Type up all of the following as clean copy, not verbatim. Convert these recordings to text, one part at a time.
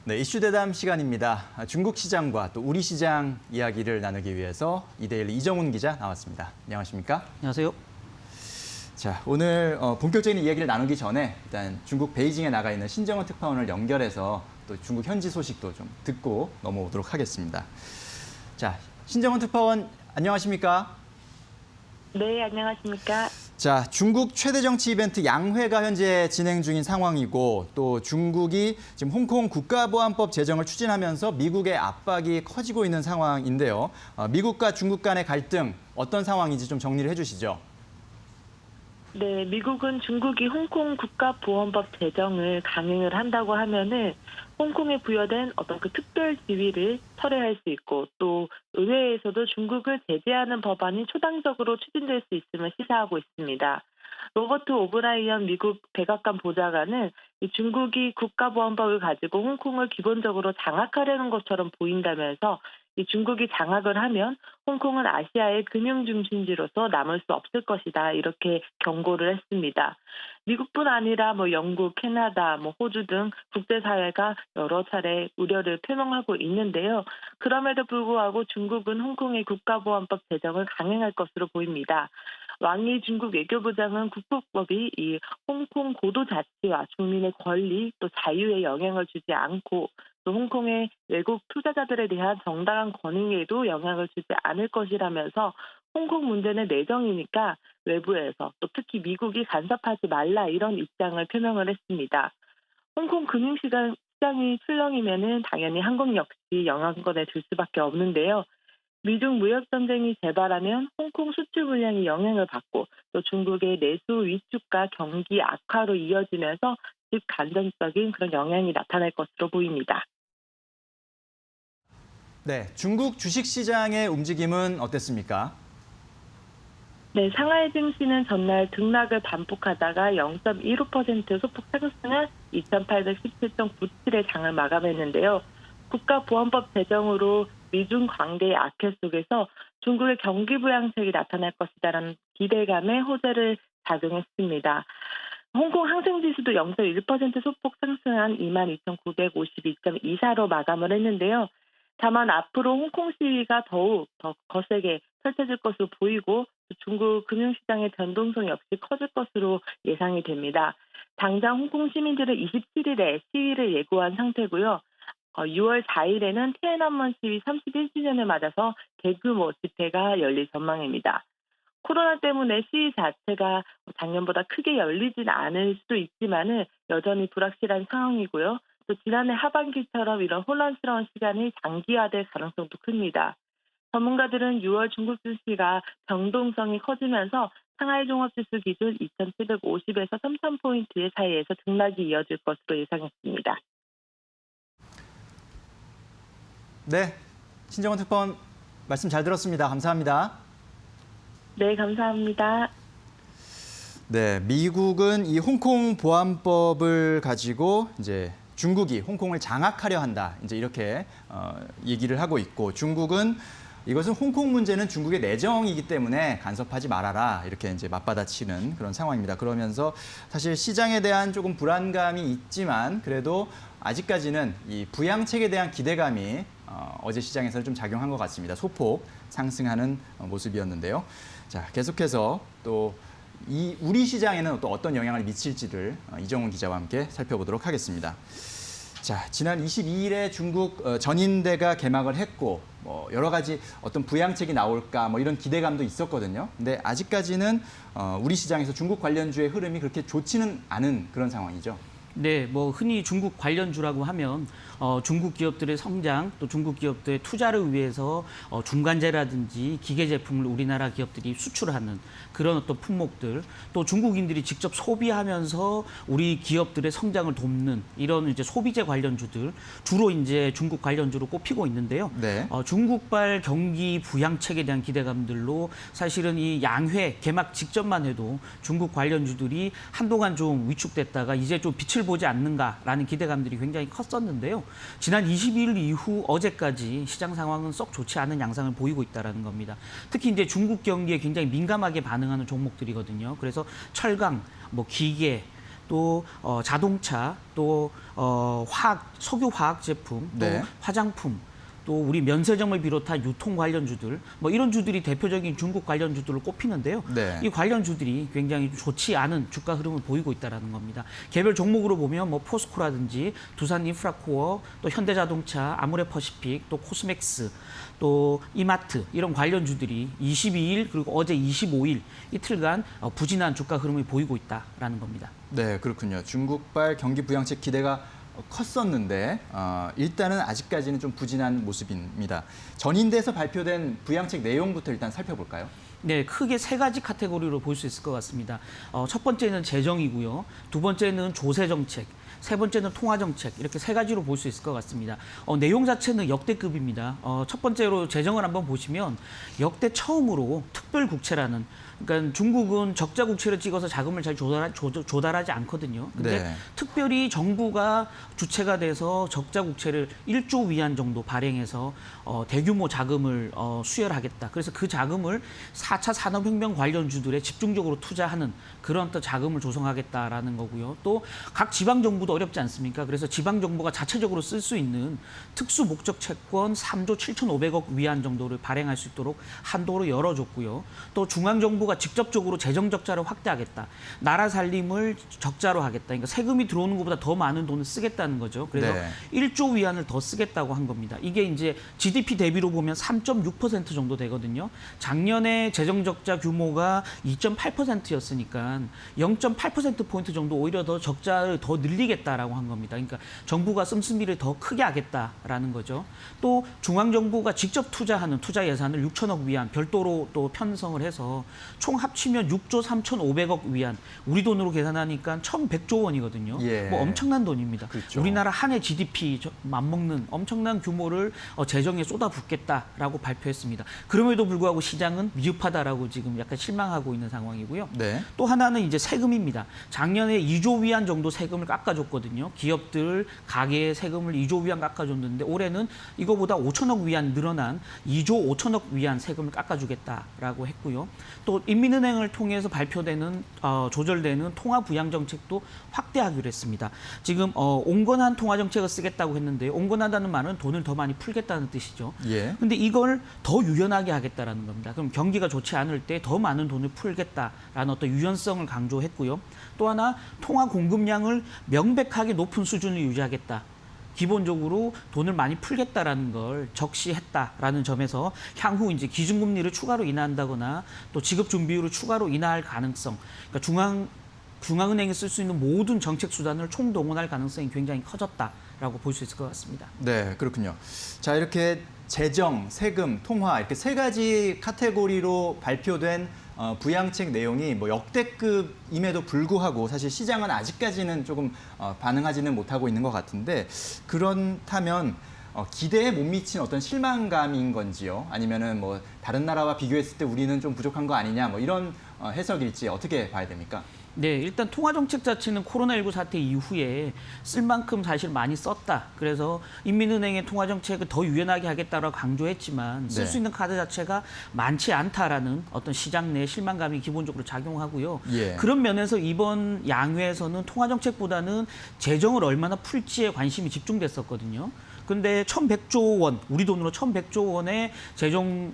네, 이슈 대담 시간입니다. 중국 시장과 또 우리 시장 이야기를 나누기 위해서 이데일리 이정훈 기자 나왔습니다. 안녕하십니까? 안녕하세요. 자, 오늘 본격적인 이야기를 나누기 전에 일단 중국 베이징에 나가 있는 신정은 특파원을 연결해서 또 중국 현지 소식도 좀 듣고 넘어오도록 하겠습니다. 자, 신정은 특파원 안녕하십니까? 네, 안녕하십니까? 자, 중국 최대 정치 이벤트 양회가 현재 진행 중인 상황이고 또 중국이 지금 홍콩 국가보안법 제정을 추진하면서 미국의 압박이 커지고 있는 상황인데요. 미국과 중국 간의 갈등 어떤 상황인지 좀 정리를 해주시죠. 네, 미국은 중국이 홍콩 국가보안법 제정을 강행을 한다고 하면은 홍콩에 부여된 어떤 그 특별 지위를 철회할 수 있고 또 의회에서도 중국을 제재하는 법안이 초당적으로 추진될 수 있음을 시사하고 있습니다. 로버트 오브라이언 미국 백악관 보좌관은 중국이 국가보안법을 가지고 홍콩을 기본적으로 장악하려는 것처럼 보인다면서 이 중국이 장악을 하면 홍콩은 아시아의 금융 중심지로서 남을 수 없을 것이다 이렇게 경고를 했습니다. 미국뿐 아니라 영국, 캐나다, 호주 등 국제사회가 여러 차례 우려를 표명하고 있는데요. 그럼에도 불구하고 중국은 홍콩의 국가보안법 제정을 강행할 것으로 보입니다. 왕이 중국 외교부장은 국보법이 이 홍콩 고도 자치와 국민의 권리 또 자유에 영향을 주지 않고 또 홍콩의 외국 투자자들에 대한 정당한 권익에도 영향을 주지 않을 것이라면서 홍콩 문제는 내정이니까 외부에서 또 특히 미국이 간섭하지 말라 이런 입장을 표명을 했습니다. 홍콩 금융시장이 출렁이면은 당연히 한국 역시 영향권에 들 수밖에 없는데요. 미중 무역 전쟁이 재발하면 홍콩 수출 물량이 영향을 받고 또 중국의 내수 위축과 경기 악화로 이어지면서 직간접적인 그런 영향이 나타날 것으로 보입니다. 네, 중국 주식시장의 움직임은 어땠습니까? 네, 상하이 증시는 전날 등락을 반복하다가 0.15% 소폭 상승한 2,817.97의 장을 마감했는데요. 국가보안법 제정으로 미중 관계의 악화 속에서 중국의 경기 부양책이 나타날 것이다라는 기대감에 호재를 작용했습니다. 홍콩 항생지수도 0.1% 소폭 상승한 22,952.24로 마감을 했는데요. 다만 앞으로 홍콩 시위가 더욱 더 거세게 펼쳐질 것으로 보이고 중국 금융시장의 변동성 역시 커질 것으로 예상이 됩니다. 당장 홍콩 시민들은 27일에 시위를 예고한 상태고요. 6월 4일에는天安门 시위 31주년을 맞아서 대규모 집회가 열릴 전망입니다. 코로나 때문에 시위 자체가 작년보다 크게 열리진 않을 수도 있지만은 여전히 불확실한 상황이고요. 또 지난해 하반기처럼 이런 혼란스러운 시간이 장기화될 가능성도 큽니다. 전문가들은 6월 중국 증시가 변동성이 커지면서 상하이 종합지수 기준 2,750에서 3,000포인트의 사이에서 등락이 이어질 것으로 예상했습니다. 네, 신정은 특파원 말씀 잘 들었습니다. 감사합니다. 네, 감사합니다. 네, 미국은 이 홍콩 보안법을 가지고 이제 중국이 홍콩을 장악하려 한다. 이제 이렇게 얘기를 하고 있고 중국은 이것은 홍콩 문제는 중국의 내정이기 때문에 간섭하지 말아라. 이렇게 이제 맞받아치는 그런 상황입니다. 그러면서 사실 시장에 대한 조금 불안감이 있지만 그래도 아직까지는 이 부양책에 대한 기대감이 어제 시장에서 좀 작용한 것 같습니다. 소폭 상승하는 모습이었는데요. 자, 계속해서 또 이 우리 시장에는 또 어떤 영향을 미칠지를 이정훈 기자와 함께 살펴보도록 하겠습니다. 자, 지난 22일에 중국 전인대가 개막을 했고 여러 가지 어떤 부양책이 나올까 이런 기대감도 있었거든요. 근데 아직까지는 우리 시장에서 중국 관련주의 흐름이 그렇게 좋지는 않은 그런 상황이죠. 네, 흔히 중국 관련주라고 하면 중국 기업들의 성장, 또 중국 기업들의 투자를 위해서 중간재라든지 기계 제품을 우리나라 기업들이 수출하는 그런 어떤 품목들, 또 중국인들이 직접 소비하면서 우리 기업들의 성장을 돕는 이런 이제 소비재 관련주들 주로 이제 중국 관련주로 꼽히고 있는데요. 네. 중국발 경기 부양책에 대한 기대감들로 사실은 이 양회 개막 직전만 해도 중국 관련주들이 한동안 좀 위축됐다가 이제 좀 빛을 보지 않는가라는 기대감들이 굉장히 컸었는데요. 지난 22일 이후 어제까지 시장 상황은 썩 좋지 않은 양상을 보이고 있다는 겁니다. 특히 이제 중국 경기에 굉장히 민감하게 반응하는 종목들이거든요. 그래서 철강, 기계, 또 자동차, 또 석유 화학 제품, 또 네. 화장품, 또 우리 면세점을 비롯한 유통 관련주들, 뭐 이런 주들이 대표적인 중국 관련주들로 꼽히는데요. 네. 이 관련주들이 굉장히 좋지 않은 주가 흐름을 보이고 있다는 겁니다. 개별 종목으로 보면 뭐 포스코라든지 두산 인프라코어, 또 현대자동차, 아모레퍼시픽, 또 코스맥스, 또 이마트 이런 관련주들이 22일 그리고 어제 25일 이틀간 부진한 주가 흐름을 보이고 있다라는 겁니다. 네, 그렇군요. 중국발 경기 부양책 기대가 컸었는데 일단은 아직까지는 좀 부진한 모습입니다. 전인대에서 발표된 부양책 내용부터 일단 살펴볼까요? 네, 크게 세 가지 카테고리로 볼 수 있을 것 같습니다. 첫 번째는 재정이고요. 두 번째는 조세정책, 세 번째는 통화정책, 이렇게 세 가지로 볼 수 있을 것 같습니다. 내용 자체는 역대급입니다. 첫 번째로 재정을 한번 보시면 역대 처음으로 특별국채라는, 그러니까 중국은 적자 국채를 찍어서 자금을 잘 조달하지 않거든요. 근데 네. 특별히 정부가 주체가 돼서 적자 국채를 1조 위안 정도 발행해서 대규모 자금을 수혈하겠다. 그래서 그 자금을 4차 산업혁명 관련주들에 집중적으로 투자하는 그런 또 자금을 조성하겠다라는 거고요. 또 각 지방 정부도 어렵지 않습니까? 그래서 지방 정부가 자체적으로 쓸 수 있는 특수 목적 채권 3조 7,500억 위안 정도를 발행할 수 있도록 한도를 열어줬고요. 또 중앙 정부가 직접적으로 재정 적자를 확대하겠다. 나라 살림을 적자로 하겠다. 그러니까 세금이 들어오는 것보다 더 많은 돈을 쓰겠다는 거죠. 그래서 네. 1조 위안을 더 쓰겠다고 한 겁니다. 이게 이제 GDP 대비로 보면 3.6% 정도 되거든요. 작년에 재정 적자 규모가 2.8%였으니까 0.8%포인트 정도 오히려 더 적자를 더 늘리겠다라고 한 겁니다. 그러니까 정부가 씀씀이를 더 크게 하겠다라는 거죠. 또 중앙정부가 직접 투자하는 투자 예산을 6천억 위안 별도로 또 편성을 해서 총 합치면 6조 3,500억 위안, 우리 돈으로 계산하니까 1,100조 원이거든요. 예. 뭐 엄청난 돈입니다. 그렇죠. 우리나라 한 해 GDP 맞먹는 엄청난 규모를 재정에 쏟아붓겠다라고 발표했습니다. 그럼에도 불구하고 시장은 미흡하다라고 지금 약간 실망하고 있는 상황이고요. 네. 또 하나는 이제 세금입니다. 작년에 2조 위안 정도 세금을 깎아줬거든요. 기업들, 가게의 세금을 2조 위안 깎아줬는데 올해는 이거보다 5천억 위안 늘어난 2조 5천억 위안 세금을 깎아주겠다라고 했고요. 또 인민은행을 통해서 발표되는 조절되는 통화 부양 정책도 확대하기로 했습니다. 지금 온건한 통화 정책을 쓰겠다고 했는데 온건하다는 말은 돈을 더 많이 풀겠다는 뜻이죠. 예. 근데 이걸 더 유연하게 하겠다라는 겁니다. 그럼 경기가 좋지 않을 때 더 많은 돈을 풀겠다라는 어떤 유연성을 강조했고요. 또 하나 통화 공급량을 명백하게 높은 수준을 유지하겠다. 기본적으로 돈을 많이 풀겠다라는 걸 적시했다라는 점에서 향후 이제 기준금리를 추가로 인하한다거나 또 지급 준비율을 추가로 인하할 가능성, 그러니까 중앙은행이 쓸 수 있는 모든 정책 수단을 총동원할 가능성이 굉장히 커졌다라고 볼 수 있을 것 같습니다. 네, 그렇군요. 자, 이렇게 재정, 세금, 통화 이렇게 세 가지 카테고리로 발표된 부양책 내용이 뭐 역대급임에도 불구하고 사실 시장은 아직까지는 조금 반응하지는 못하고 있는 것 같은데 그렇다면 기대에 못 미친 어떤 실망감인 건지요? 아니면은 뭐 다른 나라와 비교했을 때 우리는 좀 부족한 거 아니냐? 뭐 이런 해석일지 어떻게 봐야 됩니까? 네, 일단 통화정책 자체는 코로나19 사태 이후에 쓸 만큼 사실 많이 썼다. 그래서 인민은행의 통화정책을 더 유연하게 하겠다라고 강조했지만 쓸 수 네. 있는 카드 자체가 많지 않다라는 어떤 시장 내 실망감이 기본적으로 작용하고요. 예. 그런 면에서 이번 양회에서는 통화정책보다는 재정을 얼마나 풀지에 관심이 집중됐었거든요. 근데 1,100조 원, 우리 돈으로 1,100조 원의 재정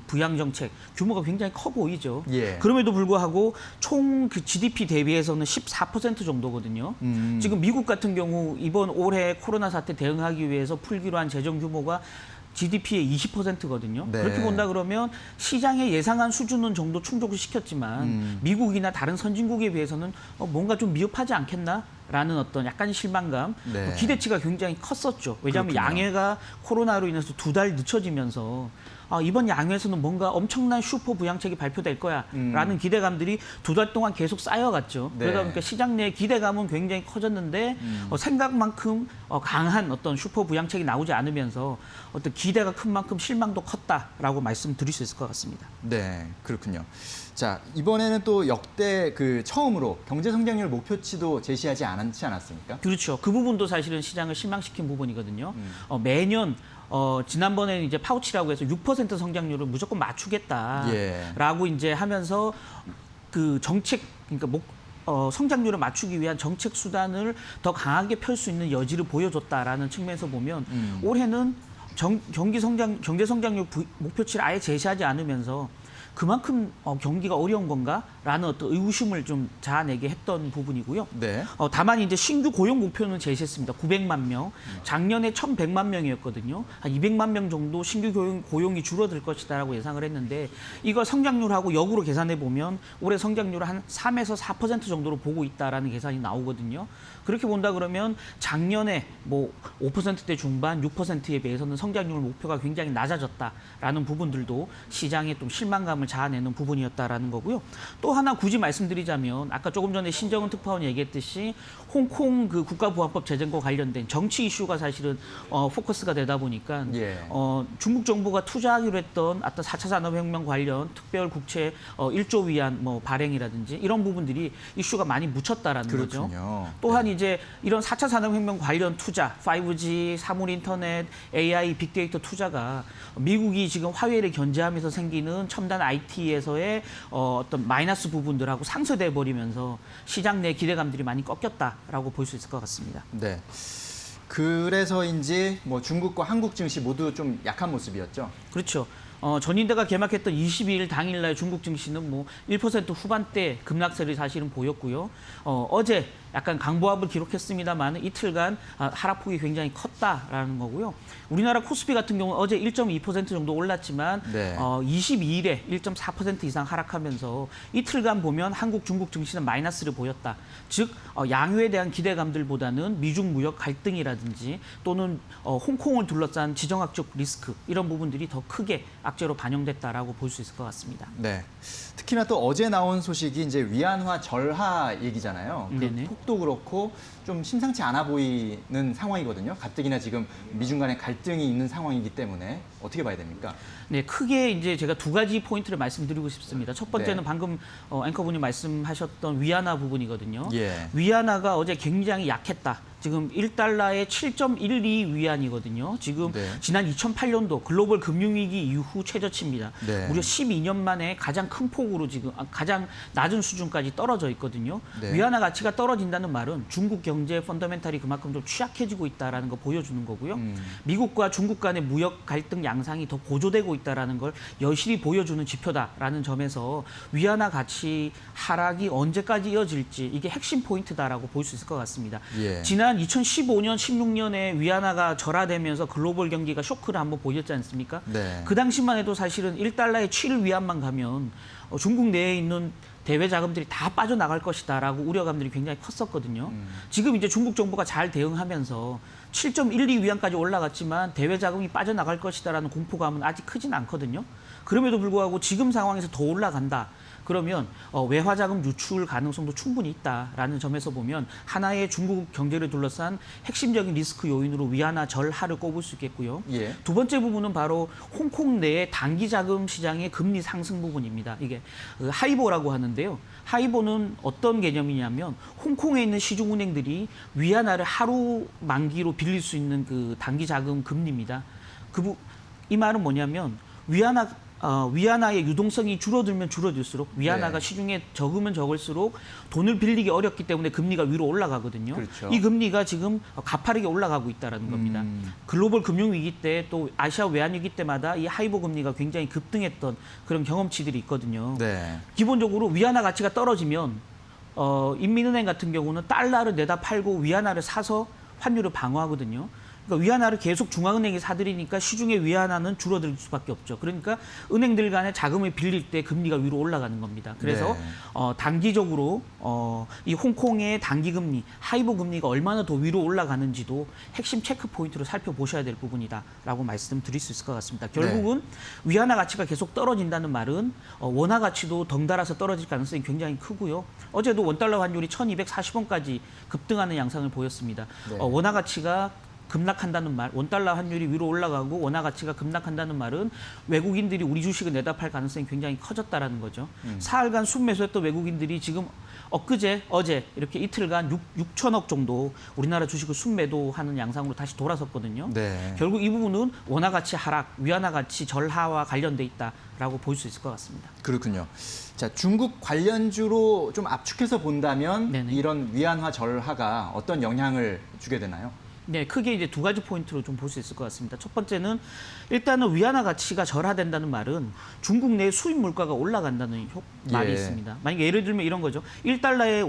부양 정책 규모가 굉장히 커 보이죠. 예. 그럼에도 불구하고 총 그 GDP 대비해서는 14% 정도거든요. 지금 미국 같은 경우 이번 올해 코로나 사태 대응하기 위해서 풀기로 한 재정 규모가 GDP의 20%거든요. 네. 그렇게 본다 그러면 시장의 예상한 수준은 정도 충족을 시켰지만 미국이나 다른 선진국에 비해서는 뭔가 좀 미흡하지 않겠나라는 어떤 약간 실망감, 네. 기대치가 굉장히 컸었죠. 왜냐하면 그렇군요. 양해가 코로나로 인해서 2달 늦춰지면서 이번 양회에서는 뭔가 엄청난 슈퍼 부양책이 발표될 거야라는 기대감들이 2달 동안 계속 쌓여갔죠. 네. 그러다 보니까 시장 내 기대감은 굉장히 커졌는데 생각만큼 강한 어떤 슈퍼 부양책이 나오지 않으면서 어떤 기대가 큰 만큼 실망도 컸다라고 말씀드릴 수 있을 것 같습니다. 네, 그렇군요. 자, 이번에는 또 역대 처음으로 경제 성장률 목표치도 제시하지 않았습니까? 그렇죠. 그 부분도 사실은 시장을 실망시킨 부분이거든요. 매년 지난번에는 이제 파우치라고 해서 6% 성장률을 무조건 맞추겠다라고 예. 이제 하면서 그 정책, 그러니까 성장률을 맞추기 위한 정책 수단을 더 강하게 펼 수 있는 여지를 보여줬다라는 측면에서 보면 올해는 경제 성장률 목표치를 아예 제시하지 않으면서 그만큼 경기가 어려운 건가라는 어떤 의구심을 좀 자아내게 했던 부분이고요. 네. 다만 이제 신규 고용 목표는 제시했습니다. 900만 명. 작년에 1,100만 명이었거든요. 한 200만 명 정도 신규 고용이 줄어들 것이다라고 예상을 했는데 이걸 성장률하고 역으로 계산해 보면 올해 성장률을 한 3에서 4% 정도로 보고 있다라는 계산이 나오거든요. 그렇게 본다 그러면 작년에 뭐 5%대 중반, 6%에 비해서는 성장률 목표가 굉장히 낮아졌다라는 부분들도 시장에 좀 실망감을 자아내는 부분이었다라는 거고요. 또 하나 굳이 말씀드리자면 아까 조금 전에 신정은 특파원이 얘기했듯이 홍콩 그 국가보안법 제정과 관련된 정치 이슈가 사실은 포커스가 되다 보니까 예. 중국 정부가 투자하기로 했던 어떤 4차 산업혁명 관련 특별 국채 1조 위안 뭐 발행이라든지 이런 부분들이 이슈가 많이 묻혔다라는 그렇군요. 거죠. 또한 네. 이제 이런 4차 산업혁명 관련 투자, 5G, 사물 인터넷, AI, 빅데이터 투자가 미국이 지금 화웨이를 견제하면서 생기는 첨단 IT에서의 어떤 마이너스 부분들하고 상쇄돼 버리면서 시장 내 기대감들이 많이 꺾였다라고 볼 수 있을 것 같습니다. 네. 그래서인지 뭐 중국과 한국 증시 모두 좀 약한 모습이었죠. 그렇죠. 전인대가 개막했던 22일 당일날 중국 증시는 뭐 1% 후반대 급락세를 사실은 보였고요. 어제 약간 강보합을 기록했습니다만 이틀간 하락폭이 굉장히 컸다라는 거고요. 우리나라 코스피 같은 경우는 어제 1.2% 정도 올랐지만 네. 22일에 1.4% 이상 하락하면서 이틀간 보면 한국, 중국 증시는 마이너스를 보였다. 즉 양유에 대한 기대감들보다는 미중 무역 갈등이라든지 또는 홍콩을 둘러싼 지정학적 리스크 이런 부분들이 더 크게 악재로 반영됐다라고 볼 수 있을 것 같습니다. 네. 특히나 또 어제 나온 소식이 이제 위안화 절하 얘기잖아요. 그 네네. 폭도 그렇고 좀 심상치 않아 보이는 상황이거든요. 가뜩이나 지금 미중 간의 갈등이 있는 상황이기 때문에 어떻게 봐야 됩니까? 네, 크게 이제 제가 두 가지 포인트를 말씀드리고 싶습니다. 첫 번째는 네. 방금 앵커분이 말씀하셨던 위안화 부분이거든요. 예. 위안화가 어제 굉장히 약했다. 지금 1달러에 7.12 위안이거든요. 지금 네. 지난 2008년도 글로벌 금융위기 이후 최저치입니다. 네. 무려 12년 만에 가장 큰 폭으로 지금 가장 낮은 수준까지 떨어져 있거든요. 네. 위안화 가치가 떨어진다는 말은 중국 경제 펀더멘탈이 그만큼 좀 취약해지고 있다라는 거 보여주는 거고요. 미국과 중국 간의 무역 갈등 양상이 더 고조되고 있다라는 걸 여실히 보여주는 지표다라는 점에서 위안화 가치 하락이 언제까지 이어질지 이게 핵심 포인트다라고 볼 수 있을 것 같습니다. 예. 지난 2015년, 16년에 위안화가 절하되면서 글로벌 경기가 쇼크를 한번 보였지 않습니까? 네. 그 당시만 해도 사실은 1달러에 7 위안만 가면 중국 내에 있는 대외 자금들이 다 빠져나갈 것이다라고 우려감들이 굉장히 컸었거든요. 지금 이제 중국 정부가 잘 대응하면서 7.12 위안까지 올라갔지만 대외 자금이 빠져나갈 것이다라는 공포감은 아직 크진 않거든요. 그럼에도 불구하고 지금 상황에서 더 올라간다. 그러면 외화 자금 유출 가능성도 충분히 있다라는 점에서 보면 하나의 중국 경제를 둘러싼 핵심적인 리스크 요인으로 위안화 절하를 꼽을 수 있겠고요. 예. 두 번째 부분은 바로 홍콩 내의 단기 자금 시장의 금리 상승 부분입니다. 이게 하이보라고 하는데요. 하이보는 어떤 개념이냐면 홍콩에 있는 시중은행들이 위안화를 하루 만기로 빌릴 수 있는 그 단기 자금 금리입니다. 이 말은 뭐냐면 위안화의 유동성이 줄어들면 줄어들수록 위안화가 네. 시중에 적으면 적을수록 돈을 빌리기 어렵기 때문에 금리가 위로 올라가거든요. 그렇죠. 이 금리가 지금 가파르게 올라가고 있다는 겁니다. 글로벌 금융위기 때 또 아시아 외환위기 때마다 이 하이보 금리가 굉장히 급등했던 그런 경험치들이 있거든요. 네. 기본적으로 위안화 가치가 떨어지면 인민은행 같은 경우는 달러를 내다 팔고 위안화를 사서 환율을 방어하거든요. 그러니까 위안화를 계속 중앙은행이 사들이니까 시중의 위안화는 줄어들 수밖에 없죠. 그러니까 은행들 간에 자금을 빌릴 때 금리가 위로 올라가는 겁니다. 그래서 네. 단기적으로 이 홍콩의 단기 금리, 하이보 금리가 얼마나 더 위로 올라가는지도 핵심 체크 포인트로 살펴보셔야 될 부분이다라고 말씀드릴 수 있을 것 같습니다. 결국은 위안화 가치가 계속 떨어진다는 말은 원화 가치도 덩달아서 떨어질 가능성이 굉장히 크고요. 어제도 원달러 환율이 1,240원까지 급등하는 양상을 보였습니다. 네. 원화 가치가 급락한다는 말, 원달러 환율이 위로 올라가고 원화 가치가 급락한다는 말은 외국인들이 우리 주식을 내다 팔 가능성이 굉장히 커졌다라는 거죠. 사흘간 순매수했던 외국인들이 지금 어제 이렇게 이틀간 6천억 정도 우리나라 주식을 순매도하는 양상으로 다시 돌아섰거든요. 네. 결국 이 부분은 원화 가치 하락, 위안화 가치 절하와 관련돼 있다라고 볼 수 있을 것 같습니다. 그렇군요. 자, 중국 관련주로 좀 압축해서 본다면 네네. 이런 위안화 절하가 어떤 영향을 주게 되나요? 네, 크게 이제 두 가지 포인트로 좀 볼 수 있을 것 같습니다. 첫 번째는 일단은 위안화 가치가 절하된다는 말은 중국 내 수입 물가가 올라간다는 말이 예. 있습니다. 만약에 예를 들면 이런 거죠. 1달러에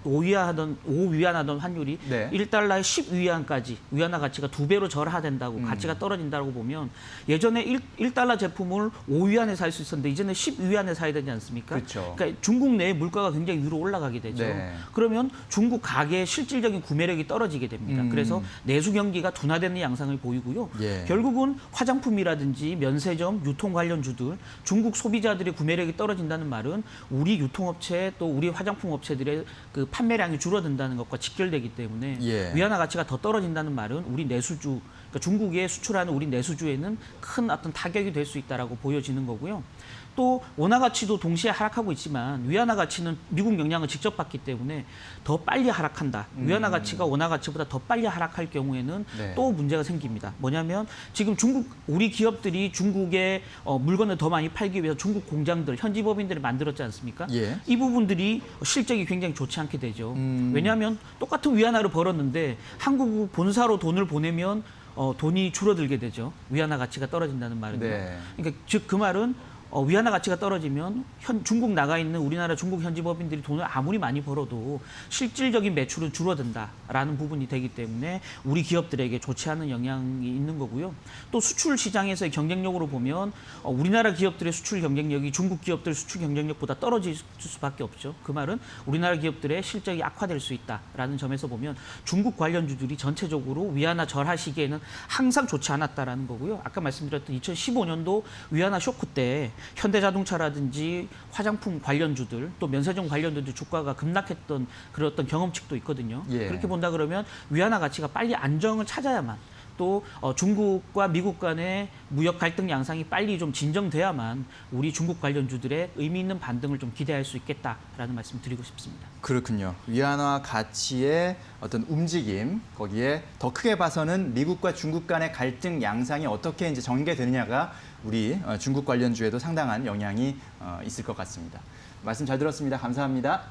5위안 하던 환율이 네. 1달러에 10위안까지 위안화 가치가 2배로 절하된다고 가치가 떨어진다고 보면 예전에 1달러 제품을 5위안에 살 수 있었는데 이제는 10위안에 사야 되지 않습니까? 그렇죠. 그러니까 중국 내의 물가가 굉장히 위로 올라가게 되죠. 네. 그러면 중국 가계의 실질적인 구매력이 떨어지게 됩니다. 그래서 내수 경기가 둔화되는 양상을 보이고요. 예. 결국은 화장품이라든지 면세점, 유통 관련주들 중국 소비자들의 구매력이 떨어진다는 말은 우리 유통업체 또 우리 화장품 업체들의 그 판매량이 줄어든다는 것과 직결되기 때문에 예. 위안화 가치가 더 떨어진다는 말은 우리 내수주, 그러니까 중국에 수출하는 우리 내수주에는 큰 어떤 타격이 될 수 있다라고 보여지는 거고요. 또 원화 가치도 동시에 하락하고 있지만 위안화 가치는 미국 영향을 직접 받기 때문에 더 빨리 하락한다. 위안화 가치가 원화 가치보다 더 빨리 하락할 경우에는 네. 또 문제가 생깁니다. 뭐냐면 지금 우리 기업들이 중국에 물건을 더 많이 팔기 위해서 중국 공장들, 현지 법인들을 만들었지 않습니까? 예. 이 부분들이 실적이 굉장히 좋지 않게 되죠. 왜냐하면 똑같은 위안화를 벌었는데 한국 본사로 돈을 보내면 돈이 줄어들게 되죠. 위안화 가치가 떨어진다는 말은요. 네. 그러니까 즉 그 말은 위안화 가치가 떨어지면 중국 나가 있는 우리나라 중국 현지 법인들이 돈을 아무리 많이 벌어도 실질적인 매출은 줄어든다라는 부분이 되기 때문에 우리 기업들에게 좋지 않은 영향이 있는 거고요. 또 수출 시장에서의 경쟁력으로 보면 우리나라 기업들의 수출 경쟁력이 중국 기업들 수출 경쟁력보다 떨어질 수밖에 없죠. 그 말은 우리나라 기업들의 실적이 악화될 수 있다라는 점에서 보면 중국 관련주들이 전체적으로 위안화 절하 시기에는 항상 좋지 않았다라는 거고요. 아까 말씀드렸던 2015년도 위안화 쇼크 때 현대자동차라든지 화장품 관련주들 또 면세점 관련주들 주가가 급락했던 그런 어떤 경험칙도 있거든요. 예. 그렇게 본다 그러면 위안화 가치가 빨리 안정을 찾아야만 또 중국과 미국 간의 무역 갈등 양상이 빨리 좀 진정돼야만 우리 중국 관련주들의 의미 있는 반등을 좀 기대할 수 있겠다라는 말씀 드리고 싶습니다. 그렇군요. 위안화 가치의 어떤 움직임, 거기에 더 크게 봐서는 미국과 중국 간의 갈등 양상이 어떻게 이제 전개되느냐가 우리 중국 관련주에도 상당한 영향이 있을 것 같습니다. 말씀 잘 들었습니다. 감사합니다.